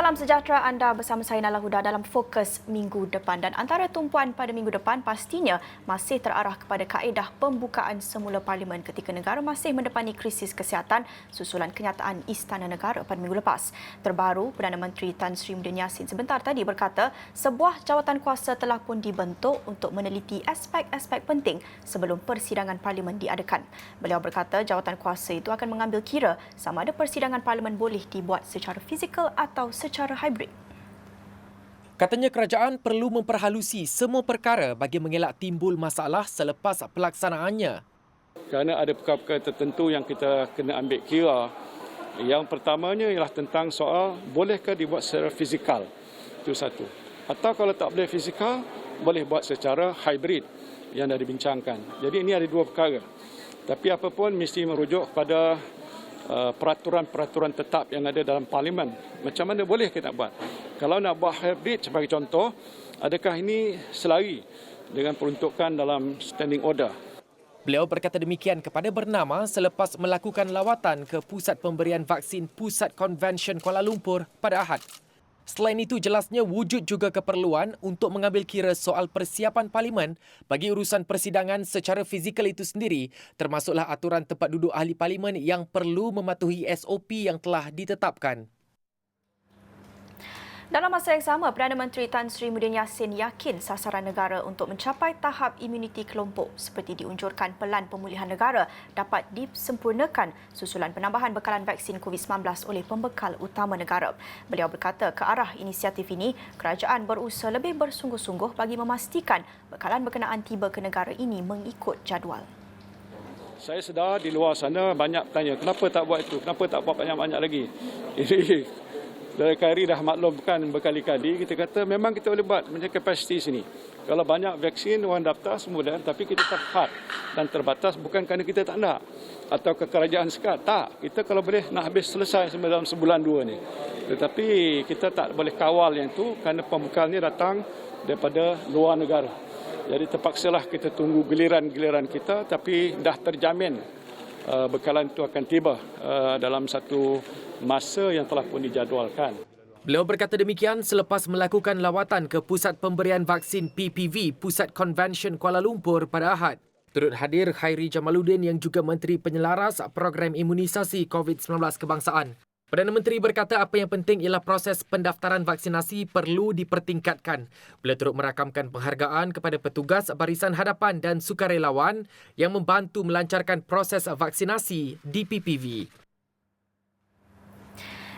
Salam sejahtera, anda bersama saya Nala Huda dalam Fokus Minggu Depan. Dan antara tumpuan pada minggu depan pastinya masih terarah kepada kaedah pembukaan semula Parlimen ketika negara masih mendepani krisis kesihatan susulan kenyataan Istana Negara pada minggu lepas. Terbaru, Perdana Menteri Tan Sri Muhyiddin Yassin sebentar tadi berkata sebuah jawatan kuasa telah pun dibentuk untuk meneliti aspek-aspek penting sebelum persidangan Parlimen diadakan. Beliau berkata jawatan kuasa itu akan mengambil kira sama ada persidangan Parlimen boleh dibuat secara fizikal atau secara hybrid. Katanya kerajaan perlu memperhalusi semua perkara bagi mengelak timbul masalah selepas pelaksanaannya. Kerana ada perkara-perkara tertentu yang kita kena ambil kira. Yang pertamanya ialah tentang soal bolehkah dibuat secara fizikal. Itu satu. Atau kalau tak boleh fizikal, boleh buat secara hybrid yang dah dibincangkan. Jadi ini ada dua perkara. Tapi apa pun mesti merujuk kepada peraturan-peraturan tetap yang ada dalam Parlimen. Macam mana boleh kita buat? Kalau nak buat hybrid sebagai contoh, adakah ini selari dengan peruntukan dalam standing order? Beliau berkata demikian kepada Bernama selepas melakukan lawatan ke Pusat Pemberian Vaksin Pusat Convention Kuala Lumpur pada Ahad. Selain itu, jelasnya wujud juga keperluan untuk mengambil kira soal persiapan Parlimen bagi urusan persidangan secara fizikal itu sendiri, termasuklah aturan tempat duduk ahli Parlimen yang perlu mematuhi SOP yang telah ditetapkan. Dalam masa yang sama, Perdana Menteri Tan Sri Muhyiddin Yassin yakin sasaran negara untuk mencapai tahap imuniti kelompok seperti diunjurkan Pelan Pemulihan Negara dapat disempurnakan susulan penambahan bekalan vaksin COVID-19 oleh pembekal utama negara. Beliau berkata ke arah inisiatif ini, kerajaan berusaha lebih bersungguh-sungguh bagi memastikan bekalan berkenaan tiba ke negara ini mengikut jadual. Saya sedar di luar sana banyak bertanya, kenapa tak buat itu? Kenapa tak buat banyak-banyak lagi? Jadi, dari KRI dah maklumkan berkali-kali, kita kata memang kita boleh buat macam kapasiti sini. Kalau banyak vaksin, orang daftar semua dah, tapi kita terhad dan terbatas bukan kerana kita tak nak. Atau kerajaan sekat, tak. Kita kalau boleh nak habis selesai dalam sebulan dua ni. Tetapi kita tak boleh kawal yang tu kerana pembekalnya datang daripada luar negara. Jadi terpaksalah kita tunggu giliran-giliran kita, tapi dah terjamin bekalan itu akan tiba dalam satu masa yang telah pun dijadualkan. Beliau berkata demikian selepas melakukan lawatan ke Pusat Pemberian Vaksin PPV Pusat Convention Kuala Lumpur pada Ahad. Turut hadir Khairi Jamaluddin yang juga Menteri Penyelaras Program Imunisasi COVID-19 Kebangsaan. Perdana Menteri berkata apa yang penting ialah proses pendaftaran vaksinasi perlu dipertingkatkan. Beliau turut merakamkan penghargaan kepada petugas barisan hadapan dan sukarelawan yang membantu melancarkan proses vaksinasi di PPV.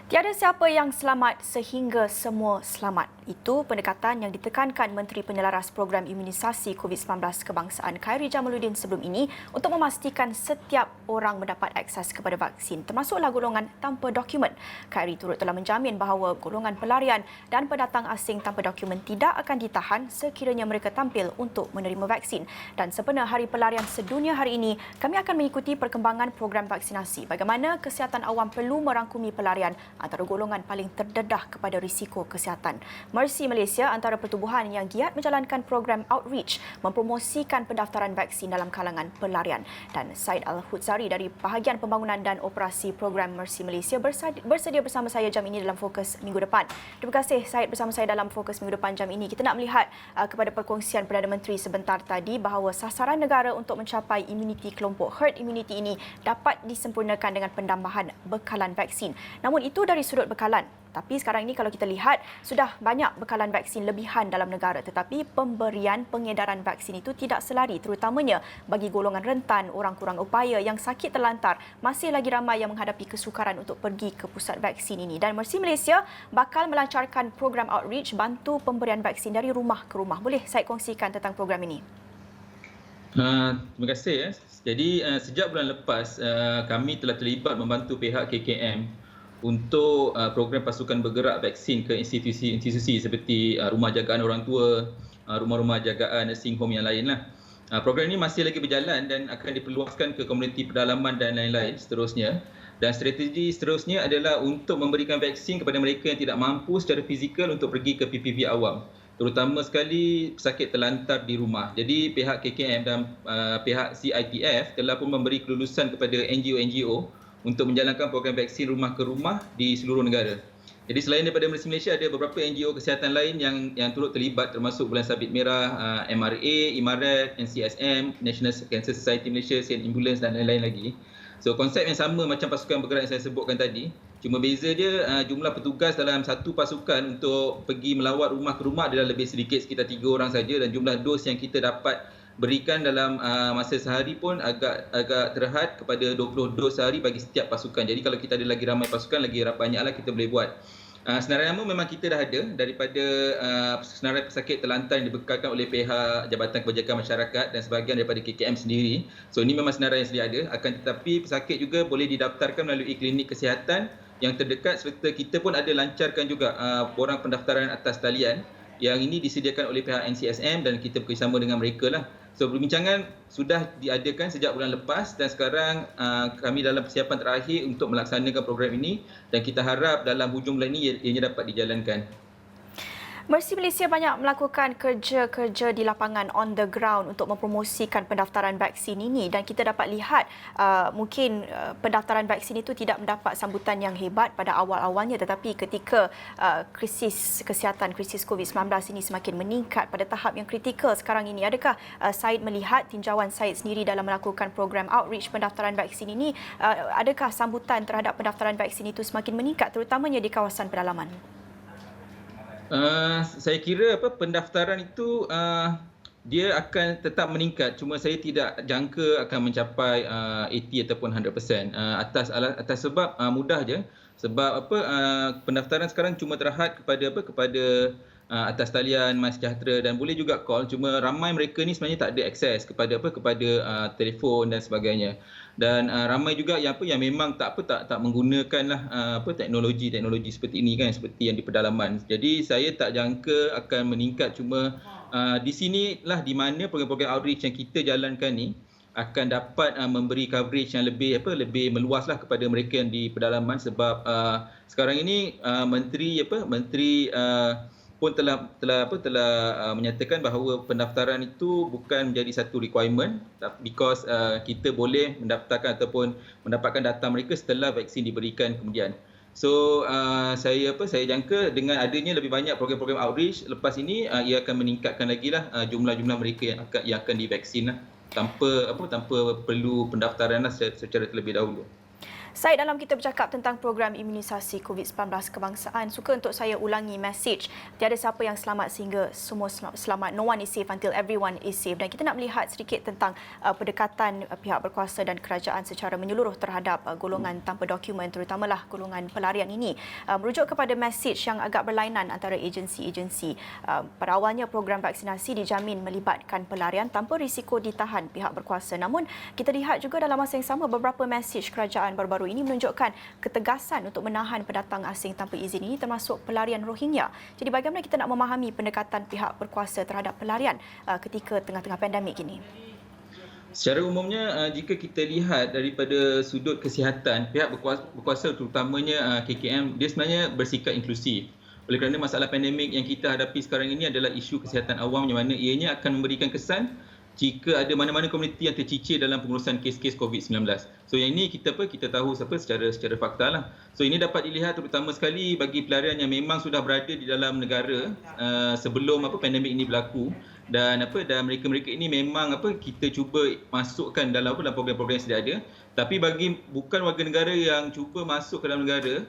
Tiada siapa yang selamat sehingga semua selamat. Itu pendekatan yang ditekankan Menteri Penyelaras Program Imunisasi COVID-19 Kebangsaan Khairi Jamaluddin sebelum ini untuk memastikan setiap orang mendapat akses kepada vaksin, termasuklah golongan tanpa dokumen. Khairi turut telah menjamin bahawa golongan pelarian dan pendatang asing tanpa dokumen tidak akan ditahan sekiranya mereka tampil untuk menerima vaksin. Dan sempena Hari Pelarian Sedunia hari ini, kami akan mengikuti perkembangan program vaksinasi. Bagaimana kesihatan awam perlu merangkumi pelarian antara golongan paling terdedah kepada risiko kesihatan. Mercy Malaysia antara pertubuhan yang giat menjalankan program outreach mempromosikan pendaftaran vaksin dalam kalangan pelarian. Dan Said Al-Hudzari dari Bahagian Pembangunan dan Operasi Program Mercy Malaysia bersedia bersama saya jam ini dalam Fokus Minggu Depan. Terima kasih Said bersama saya dalam Fokus Minggu Depan jam ini. Kita nak melihat kepada perkongsian Perdana Menteri sebentar tadi bahawa sasaran negara untuk mencapai imuniti kelompok herd immunity ini dapat disempurnakan dengan penambahan bekalan vaksin. Namun itu dari sudut bekalan. Tapi sekarang ini kalau kita lihat, sudah banyak bekalan vaksin lebihan dalam negara. Tetapi pemberian pengedaran vaksin itu tidak selari, terutamanya bagi golongan rentan, orang kurang upaya yang sakit terlantar. Masih lagi ramai yang menghadapi kesukaran untuk pergi ke pusat vaksin ini. Dan Mercy Malaysia bakal melancarkan program outreach bantu pemberian vaksin dari rumah ke rumah. Boleh saya kongsikan tentang program ini? Terima kasih. Jadi sejak bulan lepas, kami telah terlibat membantu pihak KKM untuk program pasukan bergerak vaksin ke institusi-institusi seperti rumah jagaan orang tua, rumah-rumah jagaan nursing home yang lainlah. Program ini masih lagi berjalan dan akan diperluaskan ke komuniti pedalaman dan lain-lain seterusnya. Dan strategi seterusnya adalah untuk memberikan vaksin kepada mereka yang tidak mampu secara fizikal untuk pergi ke PPV awam, terutama sekali pesakit terlantar di rumah. Jadi pihak KKM dan pihak CITF telah pun memberi kelulusan kepada NGO-NGO untuk menjalankan program vaksin rumah ke rumah di seluruh negara. Jadi selain daripada Mercy Malaysia, ada beberapa NGO kesihatan lain yang turut terlibat, termasuk Bulan Sabit Merah, MRA, IMARAT, NCSM, National Cancer Society Malaysia, Saint Ambulance dan lain-lain lagi. So konsep yang sama macam pasukan bergerak yang saya sebutkan tadi. Cuma beza dia jumlah petugas dalam satu pasukan untuk pergi melawat rumah ke rumah adalah lebih sedikit, sekitar 3 orang saja, dan jumlah dos yang kita dapat berikan dalam masa sehari pun agak terhad kepada 20 dos sehari bagi setiap pasukan. Jadi kalau kita ada lagi ramai pasukan, lagi banyaklah kita boleh buat. Senarai nama memang kita dah ada daripada senarai pesakit terlantar yang dibekalkan oleh pihak Jabatan Kebajikan Masyarakat dan sebahagian daripada KKM sendiri. So ini memang senarai yang sedia ada. Akan tetapi pesakit juga boleh didaftarkan melalui klinik kesihatan yang terdekat, serta kita pun ada lancarkan juga borang pendaftaran atas talian yang ini disediakan oleh pihak NCSM dan kita bekerjasama dengan mereka lah. So perbincangan sudah diadakan sejak bulan lepas dan sekarang kami dalam persiapan terakhir untuk melaksanakan program ini dan kita harap dalam hujung bulan ini ianya dapat dijalankan. Mercy Malaysia banyak melakukan kerja-kerja di lapangan on the ground untuk mempromosikan pendaftaran vaksin ini dan kita dapat lihat mungkin pendaftaran vaksin itu tidak mendapat sambutan yang hebat pada awal-awalnya, tetapi ketika krisis kesihatan, krisis COVID-19 ini semakin meningkat pada tahap yang kritikal sekarang ini, adakah Syed melihat tinjauan Syed sendiri dalam melakukan program outreach pendaftaran vaksin ini, adakah sambutan terhadap pendaftaran vaksin itu semakin meningkat terutamanya di kawasan pedalaman? Saya kira pendaftaran itu dia akan tetap meningkat, cuma saya tidak jangka akan mencapai 80 ataupun 100% atas sebab mudah je, sebab pendaftaran sekarang cuma terhad kepada atas talian MySejahtera dan boleh juga call, cuma ramai mereka ni sebenarnya tak ada akses kepada telefon dan sebagainya. Dan ramai juga yang memang tak menggunakanlah teknologi seperti ini kan, seperti yang di pedalaman. Jadi saya tak jangka akan meningkat, cuma di sinilah di mana program-program outreach yang kita jalankan ni akan dapat memberi coverage yang lebih meluaslah kepada mereka yang di pedalaman, sebab sekarang ini menteri pun telah menyatakan bahawa pendaftaran itu bukan menjadi satu requirement, because kita boleh mendaftarkan ataupun mendapatkan data mereka setelah vaksin diberikan kemudian. So saya jangka dengan adanya lebih banyak program-program outreach lepas ini ia akan meningkatkan lagi lah jumlah-jumlah mereka yang akan divaksin lah, tanpa perlu pendaftaran lah secara terlebih dahulu. Syed, dalam kita bercakap tentang program imunisasi COVID-19 kebangsaan, suka untuk saya ulangi message tiada siapa yang selamat sehingga semua selamat. No one is safe until everyone is safe. Dan kita nak melihat sedikit tentang pendekatan pihak berkuasa dan kerajaan secara menyeluruh terhadap golongan tanpa dokumen, terutamalah golongan pelarian ini. Merujuk kepada message yang agak berlainan antara agensi-agensi. Pada awalnya program vaksinasi dijamin melibatkan pelarian tanpa risiko ditahan pihak berkuasa. Namun kita lihat juga dalam masa yang sama beberapa message kerajaan baru-baru ini menunjukkan ketegasan untuk menahan pendatang asing tanpa izin ini, termasuk pelarian Rohingya. Jadi bagaimana kita nak memahami pendekatan pihak berkuasa terhadap pelarian ketika tengah-tengah pandemik ini? Secara umumnya jika kita lihat daripada sudut kesihatan, pihak berkuasa terutamanya KKM, dia sebenarnya bersikap inklusif. Oleh kerana masalah pandemik yang kita hadapi sekarang ini adalah isu kesihatan awam, yang mana ianya akan memberikan kesan jika ada mana-mana komuniti yang tercicir dalam pengurusan kes-kes COVID-19. So yang ini kita tahu secara fakta lah. So ini dapat dilihat terutama sekali bagi pelarian yang memang sudah berada di dalam negara sebelum pandemik ini berlaku, dan mereka-mereka ini memang kita cuba masukkan dalam program-program yang sedia ada. Tapi bagi bukan warga negara yang cuba masuk ke dalam negara,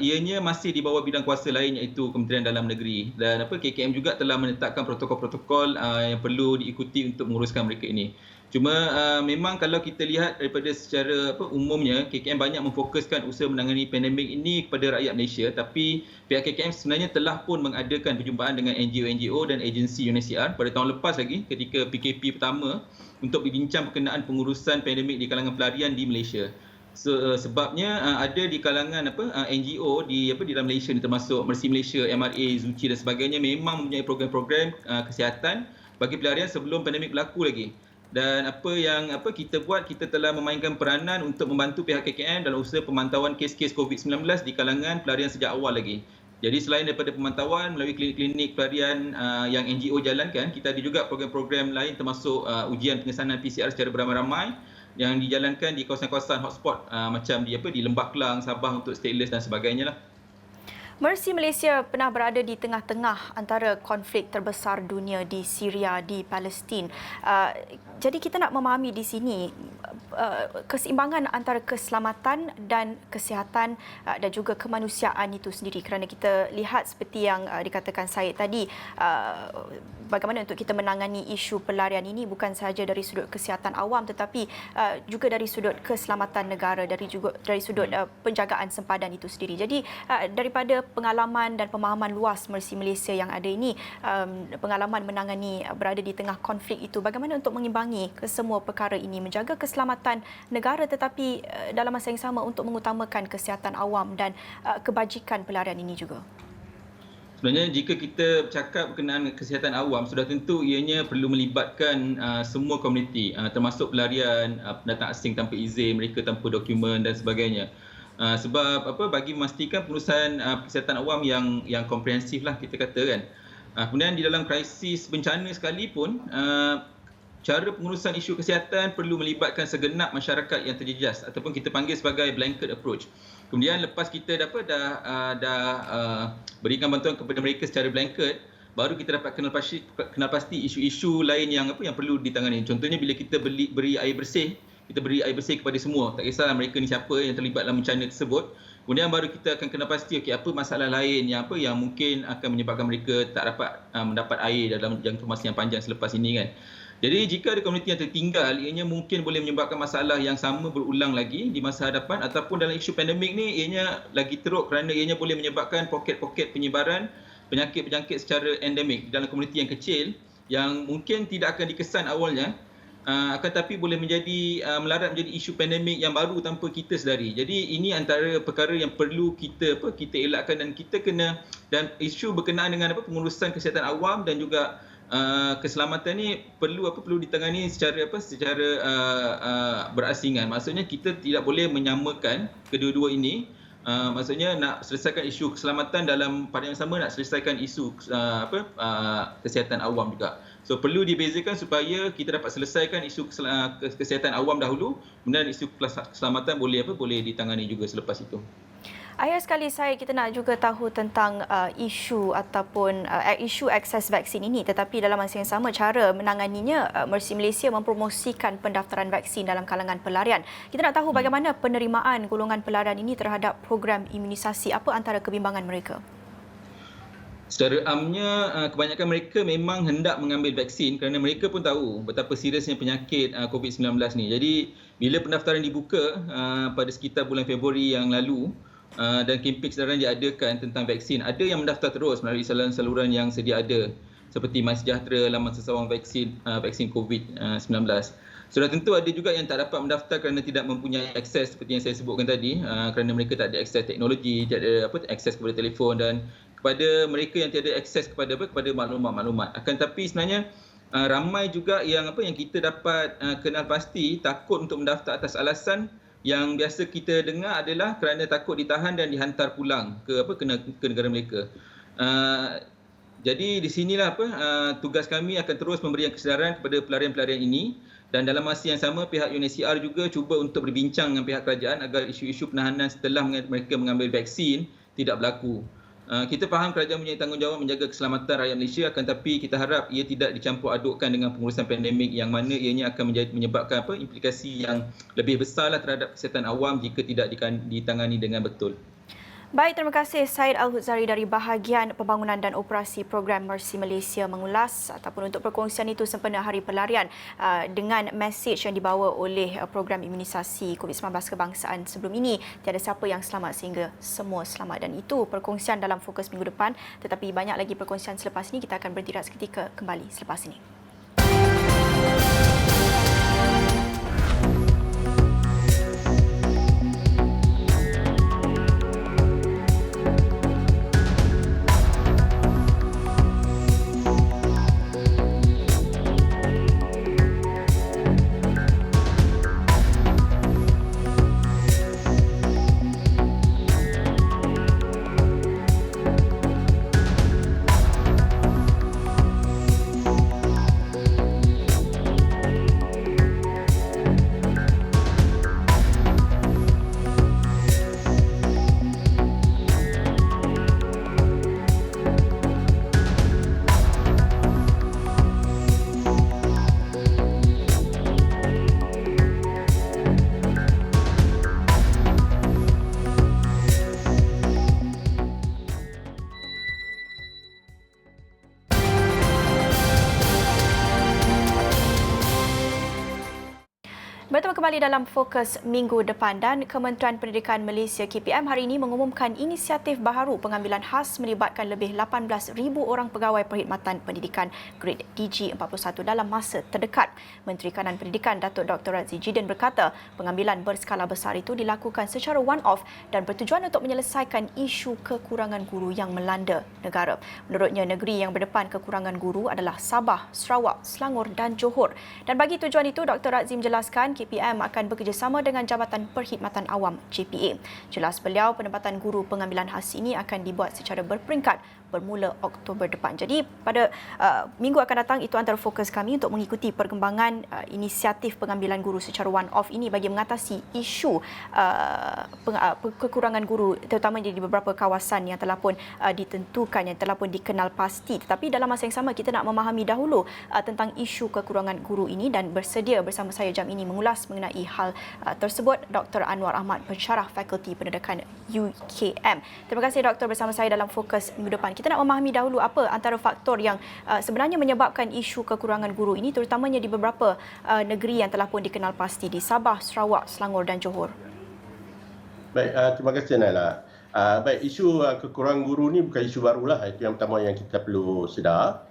ianya masih di bawah bidang kuasa lain, iaitu Kementerian Dalam Negeri, dan KKM juga telah menetapkan protokol-protokol yang perlu diikuti untuk menguruskan mereka ini. Cuma memang kalau kita lihat daripada secara umumnya, KKM banyak memfokuskan usaha menangani pandemik ini kepada rakyat Malaysia, tapi pihak KKM sebenarnya telah pun mengadakan perjumpaan dengan NGO-NGO dan agensi UNHCR pada tahun lepas lagi ketika PKP pertama untuk berbincang berkenaan pengurusan pandemik di kalangan pelarian di Malaysia. Sebabnya ada di kalangan NGO di dalam Malaysia ni, termasuk Mercy Malaysia, MRA, Zuci dan sebagainya, memang mempunyai program-program kesihatan bagi pelarian sebelum pandemik berlaku lagi. Dan apa yang kita buat, kita telah memainkan peranan untuk membantu pihak KKM dalam usaha pemantauan kes-kes COVID-19 di kalangan pelarian sejak awal lagi. Jadi selain daripada pemantauan melalui klinik-klinik pelarian yang NGO jalankan, kita ada juga program-program lain termasuk ujian pengesanan PCR secara beramai-ramai yang dijalankan di kawasan-kawasan hotspot macam di Lembah Kelang, Sabah untuk stateless dan sebagainya lah. Mercy Malaysia pernah berada di tengah-tengah antara konflik terbesar dunia di Syria, di Palestin. Jadi kita nak memahami di sini keseimbangan antara keselamatan dan kesihatan dan juga kemanusiaan itu sendiri, kerana kita lihat seperti yang dikatakan Syed tadi, bagaimana untuk kita menangani isu pelarian ini bukan sahaja dari sudut kesihatan awam tetapi juga dari sudut keselamatan negara, dari sudut penjagaan sempadan itu sendiri. Jadi daripada pengalaman dan pemahaman luas Mercy Malaysia yang ada ini, pengalaman menangani berada di tengah konflik itu, bagaimana untuk mengimbangi kesemua perkara ini, menjaga keselamatan negara tetapi dalam masa yang sama untuk mengutamakan kesihatan awam dan kebajikan pelarian ini juga? Sebenarnya jika kita bercakap berkenaan kesihatan awam, sudah tentu ianya perlu melibatkan semua komuniti, termasuk pelarian, pendatang asing tanpa izin, mereka tanpa dokumen dan sebagainya. Sebab bagi memastikan pengurusan kesihatan awam yang komprehensif lah kita kata kan. Kemudian di dalam krisis bencana sekalipun, cara pengurusan isu kesihatan perlu melibatkan segenap masyarakat yang terjejas ataupun kita panggil sebagai blanket approach. Kemudian lepas kita dah berikan bantuan kepada mereka secara blanket, baru kita dapat kenal pasti isu-isu lain yang perlu ditangani. Contohnya bila kita beri air bersih, kita beri air bersih kepada semua, tak kisah mereka ni siapa yang terlibat dalam bencana tersebut. Kemudian baru kita akan kenal pasti apa masalah lain yang mungkin akan menyebabkan mereka tak dapat mendapat air dalam jangka masa yang panjang selepas ini kan. Jadi jika ada komuniti yang tertinggal, ianya mungkin boleh menyebabkan masalah yang sama berulang lagi di masa hadapan, ataupun dalam isu pandemik ni ianya lagi teruk kerana ianya boleh menyebabkan poket-poket penyebaran penyakit-penyakit secara endemik dalam komuniti yang kecil yang mungkin tidak akan dikesan awalnya, akan tapi boleh melarat menjadi isu pandemik yang baru tanpa kita sedari. Jadi ini antara perkara yang perlu kita elakkan, dan kita kena, dan isu berkenaan dengan pengurusan kesihatan awam dan juga keselamatan ni perlu ditangani secara berasingan. Maksudnya kita tidak boleh menyamakan kedua-dua ini. Maksudnya nak selesaikan isu keselamatan pada yang sama, nak selesaikan isu kesihatan awam juga. So perlu dibezakan supaya kita dapat selesaikan isu kesihatan awam dahulu, kemudian isu keselamatan boleh ditangani juga selepas itu. Akhir sekali kita nak juga tahu tentang isu ataupun isu akses vaksin ini, tetapi dalam masa yang sama cara menanganinya, Mercy Malaysia mempromosikan pendaftaran vaksin dalam kalangan pelarian. Kita nak tahu bagaimana penerimaan golongan pelarian ini terhadap program imunisasi, apa antara kebimbangan mereka? Secara amnya, kebanyakan mereka memang hendak mengambil vaksin kerana mereka pun tahu betapa seriusnya penyakit COVID-19 ni. Jadi bila pendaftaran dibuka pada sekitar bulan Februari yang lalu, dan kempen kesedaran diadakan tentang vaksin, ada yang mendaftar terus melalui saluran-saluran yang sedia ada seperti MySejahtera, laman sesawang vaksin COVID-19. Sudah tentu ada juga yang tak dapat mendaftar kerana tidak mempunyai akses seperti yang saya sebutkan tadi, kerana mereka tak ada akses teknologi, tak ada akses kepada telefon dan kepada mereka yang tiada akses kepada maklumat-maklumat. Akan tapi sebenarnya ramai juga yang kita dapat kenal pasti takut untuk mendaftar atas alasan yang biasa kita dengar adalah kerana takut ditahan dan dihantar pulang ke negara mereka. Jadi di sinilah tugas kami akan terus memberi kesedaran kepada pelarian-pelarian ini, dan dalam masa yang sama pihak UNHCR juga cuba untuk berbincang dengan pihak kerajaan agar isu-isu penahanan setelah mereka mengambil vaksin tidak berlaku. Kita faham kerajaan punya tanggungjawab menjaga keselamatan rakyat Malaysia, akan tapi kita harap ia tidak dicampur adukkan dengan pengurusan pandemik yang mana ianya akan menyebabkan implikasi yang lebih besarlah terhadap kesihatan awam jika tidak ditangani dengan betul. Baik, terima kasih Syed Al-Hutzari dari Bahagian Pembangunan dan Operasi Program Mercy Malaysia mengulas ataupun untuk perkongsian itu sempena Hari Pelarian dengan mesej yang dibawa oleh program imunisasi COVID-19 kebangsaan sebelum ini. Tiada siapa yang selamat sehingga semua selamat, dan itu perkongsian dalam fokus minggu depan, tetapi banyak lagi perkongsian selepas ini. Kita akan berhenti seketika, kembali selepas ini. Bertemu kembali dalam Fokus minggu depan dan Kementerian Pendidikan Malaysia KPM hari ini mengumumkan inisiatif baharu pengambilan khas melibatkan lebih 18,000 orang pegawai perkhidmatan pendidikan grade DG41 dalam masa terdekat. Menteri Kanan Pendidikan Datuk Dr. Razzie Jiden berkata pengambilan berskala besar itu dilakukan secara one-off dan bertujuan untuk menyelesaikan isu kekurangan guru yang melanda negara. Menurutnya, negeri yang berdepan kekurangan guru adalah Sabah, Sarawak, Selangor dan Johor. Dan bagi tujuan itu, Dr. Razzie menjelaskan KPM akan bekerjasama dengan Jabatan Perkhidmatan Awam JPA. Jelas beliau, penempatan guru pengambilan khas ini akan dibuat secara berperingkat bermula Oktober depan. Jadi pada minggu akan datang itu antara fokus kami untuk mengikuti perkembangan inisiatif pengambilan guru secara one-off ini bagi mengatasi isu kekurangan guru terutama di beberapa kawasan yang telah pun ditentukan, yang telah pun dikenal pasti. Tetapi dalam masa yang sama kita nak memahami dahulu tentang isu kekurangan guru ini dan bersedia bersama saya jam ini mengulas mengenai hal tersebut Dr. Anwar Ahmad, pensyarah Fakulti Pendidikan UKM. Terima kasih Doktor bersama saya dalam Fokus minggu depan. Kita nak memahami dahulu apa antara faktor yang sebenarnya menyebabkan isu kekurangan guru ini terutamanya di beberapa negeri yang telah pun dikenal pasti di Sabah, Sarawak, Selangor dan Johor. Baik, terima kasih Naila. Baik, isu kekurangan guru ni bukan isu barulah. Itu yang pertama yang kita perlu sedar.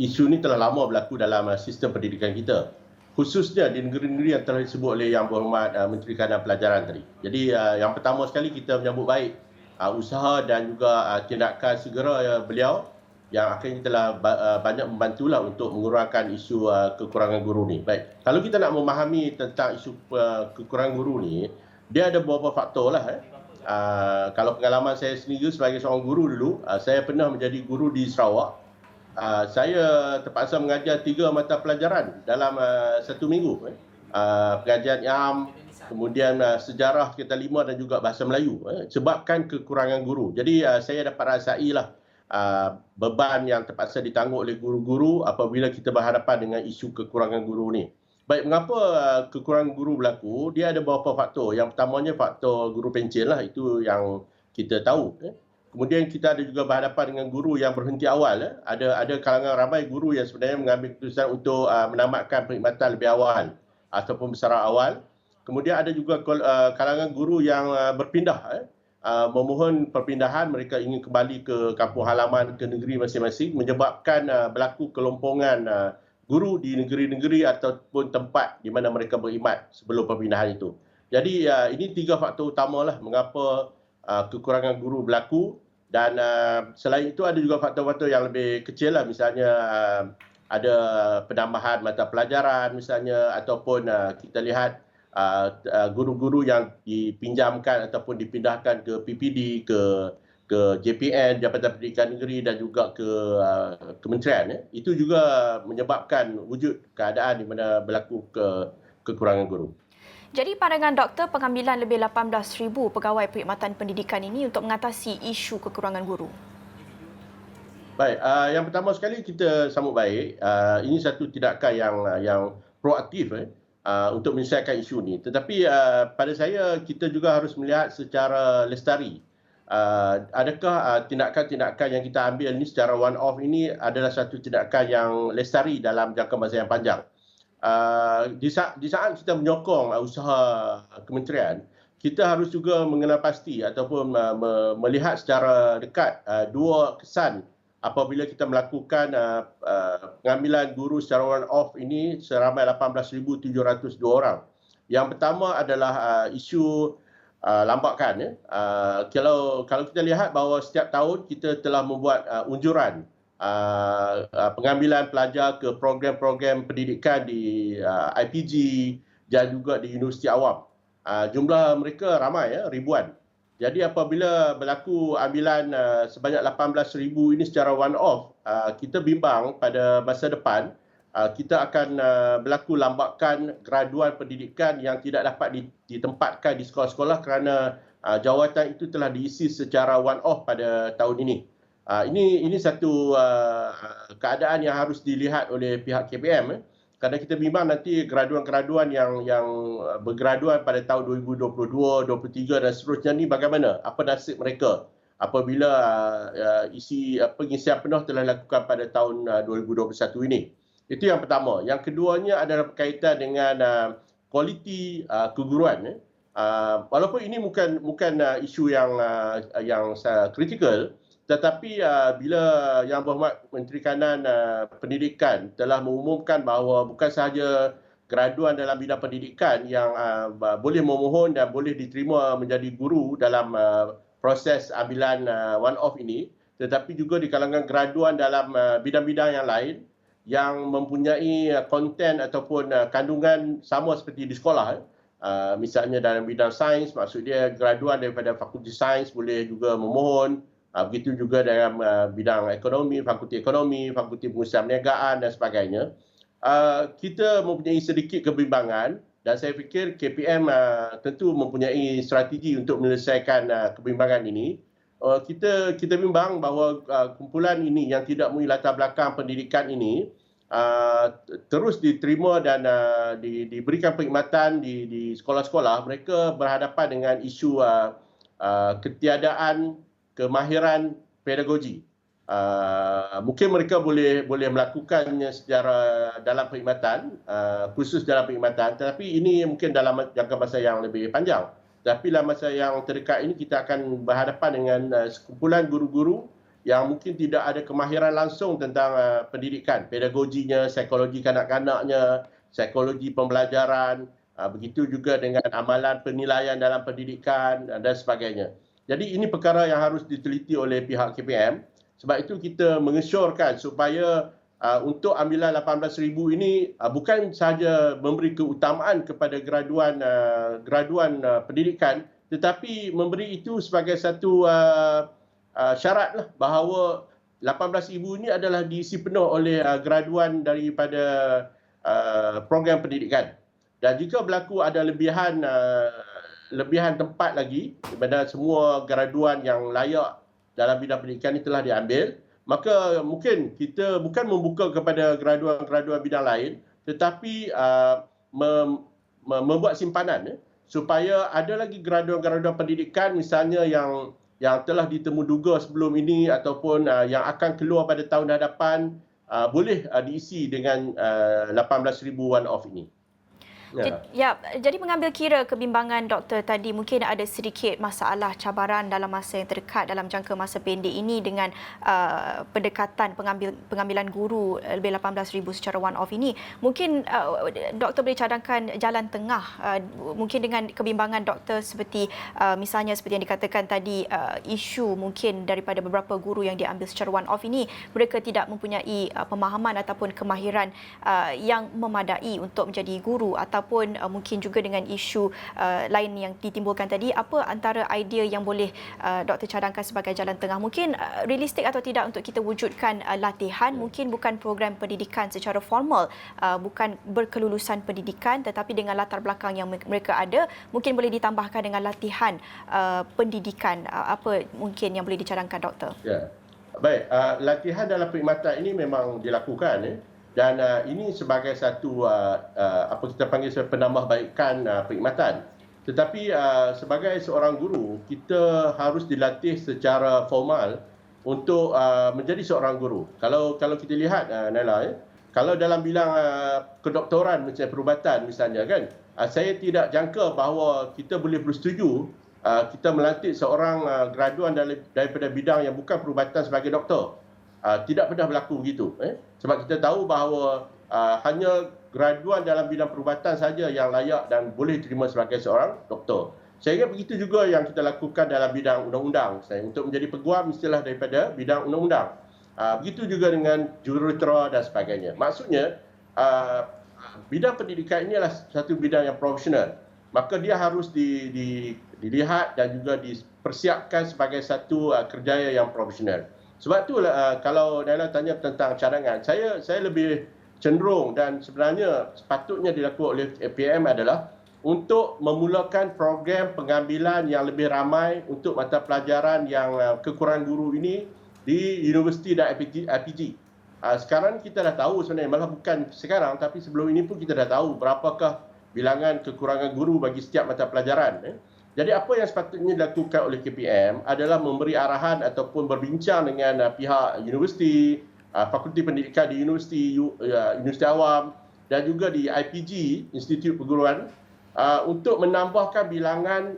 Isu ni telah lama berlaku dalam sistem pendidikan kita. Khususnya di negeri-negeri yang telah disebut oleh Yang Berhormat Menteri Kanan Pelajaran tadi. Jadi yang pertama sekali kita menyambut baik usaha dan juga tindakan segera beliau yang akhirnya telah banyak membantulah untuk mengurangkan isu kekurangan guru ni. Baik, kalau kita nak memahami tentang isu kekurangan guru ni, dia ada beberapa faktor lah. Kalau pengalaman saya sendiri sebagai seorang guru dulu, saya pernah menjadi guru di Sarawak. Saya terpaksa mengajar 3 mata pelajaran dalam 1 minggu. Pengajian IAM, kemudian sejarah kita 5 dan juga bahasa Melayu sebabkan kekurangan guru. Jadi saya dapat rasailah beban yang terpaksa ditanggung oleh guru-guru apabila kita berhadapan dengan isu kekurangan guru ni. Baik, mengapa kekurangan guru berlaku? Dia ada beberapa faktor. Yang pertamanya faktor guru pencen lah, itu yang kita tahu. Kemudian kita ada juga berhadapan dengan guru yang berhenti awal. Ada kalangan ramai guru yang sebenarnya mengambil keputusan untuk menamatkan perkhidmatan lebih awal ataupun bersara awal. Kemudian ada juga kalangan guru yang berpindah, memohon perpindahan, mereka ingin kembali ke kampung halaman, ke negeri masing-masing, menyebabkan berlaku kelompongan guru di negeri-negeri ataupun tempat di mana mereka berkhidmat sebelum perpindahan itu. Jadi ini 3 faktor utamalah mengapa kekurangan guru berlaku. Dan selain itu ada juga faktor-faktor yang lebih kecil lah, misalnya ada penambahan mata pelajaran misalnya, ataupun kita lihat guru-guru yang dipinjamkan ataupun dipindahkan ke PPD, ke JPN, Jabatan Pendidikan Negeri dan juga ke kementerian. Itu juga menyebabkan wujud keadaan di mana berlaku kekurangan guru. Jadi pandangan doktor pengambilan lebih 18,000 pegawai perkhidmatan pendidikan ini untuk mengatasi isu kekurangan guru. Baik, yang pertama sekali kita sambut baik. Ini satu tindakan yang proaktif untuk menyelesaikan isu ini. Tetapi pada saya kita juga harus melihat secara lestari. Adakah tindakan-tindakan yang kita ambil ini secara one off ini adalah satu tindakan yang lestari dalam jangka masa yang panjang. Di saat kita menyokong usaha kementerian, kita harus juga mengenal pasti ataupun melihat secara dekat 2 kesan apabila kita melakukan pengambilan guru secara one off ini seramai 18,702 orang. Yang pertama adalah isu lambakan. Kalau kita lihat bahawa setiap tahun kita telah membuat unjuran pengambilan pelajar ke program-program pendidikan di IPG dan juga di Universiti Awam. Jumlah mereka ramai, ribuan. Jadi apabila berlaku ambilan sebanyak 18,000 ini secara one off, kita bimbang pada masa depan kita akan berlaku lambakan graduan pendidikan yang tidak dapat ditempatkan di sekolah-sekolah kerana jawatan itu telah diisi secara one off pada tahun ini. Ini satu keadaan yang harus dilihat oleh pihak KPM. Kerana kita bimbang nanti graduan-graduan yang bergraduan pada tahun 2022, 2023 dan seterusnya ni bagaimana? Apa nasib mereka apabila pengisian penuh telah dilakukan pada tahun 2021 ini? Itu yang pertama. Yang keduanya adalah berkaitan dengan kualiti keguruan. Walaupun ini bukan isu yang kritikal, tetapi bila Yang Berhormat Menteri Kanan Pendidikan telah mengumumkan bahawa bukan sahaja graduan dalam bidang pendidikan yang boleh memohon dan boleh diterima menjadi guru dalam proses ambilan one-off ini, tetapi juga di kalangan graduan dalam bidang-bidang yang lain yang mempunyai konten ataupun kandungan sama seperti di sekolah. Misalnya dalam bidang sains, maksud dia graduan daripada Fakulti Sains boleh juga memohon. Begitu juga dalam bidang ekonomi, Fakulti Pengurusan Perniagaan dan sebagainya. Kita mempunyai sedikit kebimbangan dan saya fikir KPM tentu mempunyai strategi untuk menyelesaikan kebimbangan ini. Kita bimbang bahawa kumpulan ini yang tidak mempunyai latar belakang pendidikan ini terus diterima dan diberikan perkhidmatan di sekolah-sekolah. Mereka berhadapan dengan isu ketiadaan kemahiran pedagogi. Mungkin mereka boleh melakukannya secara dalam perkhidmatan, khusus dalam perkhidmatan, tetapi ini mungkin dalam jangka masa yang lebih panjang. Tapi dalam masa yang terdekat ini kita akan berhadapan dengan sekumpulan guru-guru yang mungkin tidak ada kemahiran langsung tentang pendidikan, pedagoginya, psikologi kanak-kanaknya, psikologi pembelajaran, begitu juga dengan amalan penilaian dalam pendidikan dan sebagainya. Jadi ini perkara yang harus diteliti oleh pihak KPM. Sebab itu kita mengesyorkan supaya untuk ambilan 18,000 ini bukan sahaja memberi keutamaan kepada graduan pendidikan, tetapi memberi itu sebagai satu syaratlah bahawa 18,000 ini adalah diisi penuh oleh graduan daripada program pendidikan. Dan jika berlaku ada lebihan tempat lagi di mana semua graduan yang layak dalam bidang pendidikan ini telah diambil, maka mungkin kita bukan membuka kepada graduan-graduan bidang lain, tetapi membuat simpanan supaya ada lagi graduan-graduan pendidikan misalnya yang telah ditemu duga sebelum ini ataupun yang akan keluar pada tahun hadapan boleh diisi dengan 18,000 one-off ini. Ya, jadi mengambil kira kebimbangan doktor tadi, mungkin ada sedikit masalah cabaran dalam masa yang terdekat dalam jangka masa pendek ini dengan pendekatan pengambilan guru lebih 18,000 secara one off ini. Mungkin doktor boleh cadangkan jalan tengah, mungkin dengan kebimbangan doktor seperti misalnya seperti yang dikatakan tadi, isu mungkin daripada beberapa guru yang diambil secara one off ini mereka tidak mempunyai pemahaman ataupun kemahiran yang memadai untuk menjadi guru, ataupun mungkin juga dengan isu lain yang ditimbulkan tadi. Apa antara idea yang boleh doktor cadangkan sebagai jalan tengah? Mungkin realistik atau tidak untuk kita wujudkan latihan, mungkin bukan program pendidikan secara formal, bukan berkelulusan pendidikan, tetapi dengan latar belakang yang mereka ada, mungkin boleh ditambahkan dengan latihan pendidikan. Apa mungkin yang boleh dicadangkan doktor? Ya. Baik, latihan dalam perkhidmatan ini memang dilakukan dan ini sebagai satu apa kita panggil penambahbaikan perkhidmatan. Tetapi sebagai seorang guru, kita harus dilatih secara formal untuk menjadi seorang guru. Kalau kita lihat Naila, kalau dalam bilang kedoktoran macam perubatan misalnya kan, saya tidak jangka bahawa kita boleh bersetuju kita melantik seorang graduan daripada bidang yang bukan perubatan sebagai doktor. Tidak pernah berlaku begitu. Sebab kita tahu bahawa hanya graduan dalam bidang perubatan saja yang layak dan boleh diterima sebagai seorang doktor. Saya ingat begitu juga yang kita lakukan dalam bidang undang-undang. Untuk menjadi peguam mestilah daripada bidang undang-undang. Begitu juga dengan jurutera dan sebagainya. Maksudnya, bidang pendidikan ini adalah satu bidang yang profesional. Maka dia harus dilihat dan juga dipersiapkan sebagai satu kerjaya yang profesional. Sebab tu kalau Naila tanya tentang cadangan, saya lebih cenderung dan sebenarnya sepatutnya dilakukan oleh KPM adalah untuk memulakan program pengambilan yang lebih ramai untuk mata pelajaran yang kekurangan guru ini di universiti dan IPG. Sekarang kita dah tahu sebenarnya, malah bukan sekarang tapi sebelum ini pun kita dah tahu berapakah bilangan kekurangan guru bagi setiap mata pelajaran. Jadi apa yang sepatutnya dilakukan oleh KPM adalah memberi arahan ataupun berbincang dengan pihak universiti, fakulti pendidikan di universiti awam dan juga di IPG, Institut Perguruan, untuk menambahkan bilangan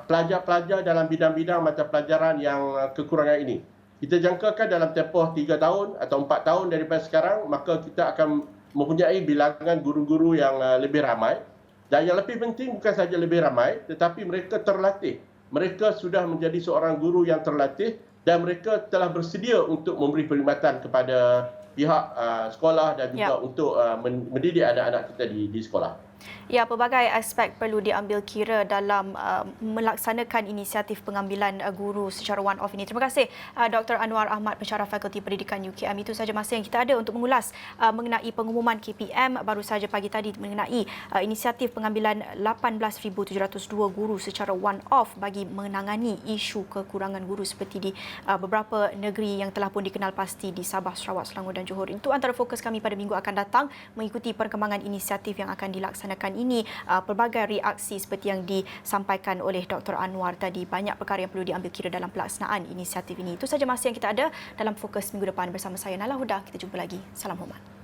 pelajar-pelajar dalam bidang-bidang mata pelajaran yang kekurangan ini. Kita jangkakan dalam tempoh 3 tahun atau 4 tahun daripada sekarang, maka kita akan mempunyai bilangan guru-guru yang lebih ramai. Dan yang lebih penting bukan sahaja lebih ramai, tetapi mereka terlatih. Mereka sudah menjadi seorang guru yang terlatih dan mereka telah bersedia untuk memberi perkhidmatan kepada pihak sekolah dan juga untuk mendidik anak-anak kita di sekolah. Ya, pelbagai aspek perlu diambil kira dalam melaksanakan inisiatif pengambilan guru secara one-off ini. Terima kasih Dr. Anwar Ahmad, Pensyarah Fakulti Pendidikan UKM. Itu sahaja masa yang kita ada untuk mengulas mengenai pengumuman KPM baru sahaja pagi tadi mengenai inisiatif pengambilan 18,702 guru secara one-off bagi menangani isu kekurangan guru seperti di beberapa negeri yang telah pun dikenal pasti di Sabah, Sarawak, Selangor dan Johor. Itu antara fokus kami pada minggu akan datang, mengikuti perkembangan inisiatif yang akan dilaksanakan ini. Pelbagai reaksi seperti yang disampaikan oleh Dr. Anwar tadi, banyak perkara yang perlu diambil kira dalam pelaksanaan inisiatif ini. Itu saja masa yang kita ada dalam fokus minggu depan bersama saya Nala Huda. Kita jumpa lagi. Salam hormat.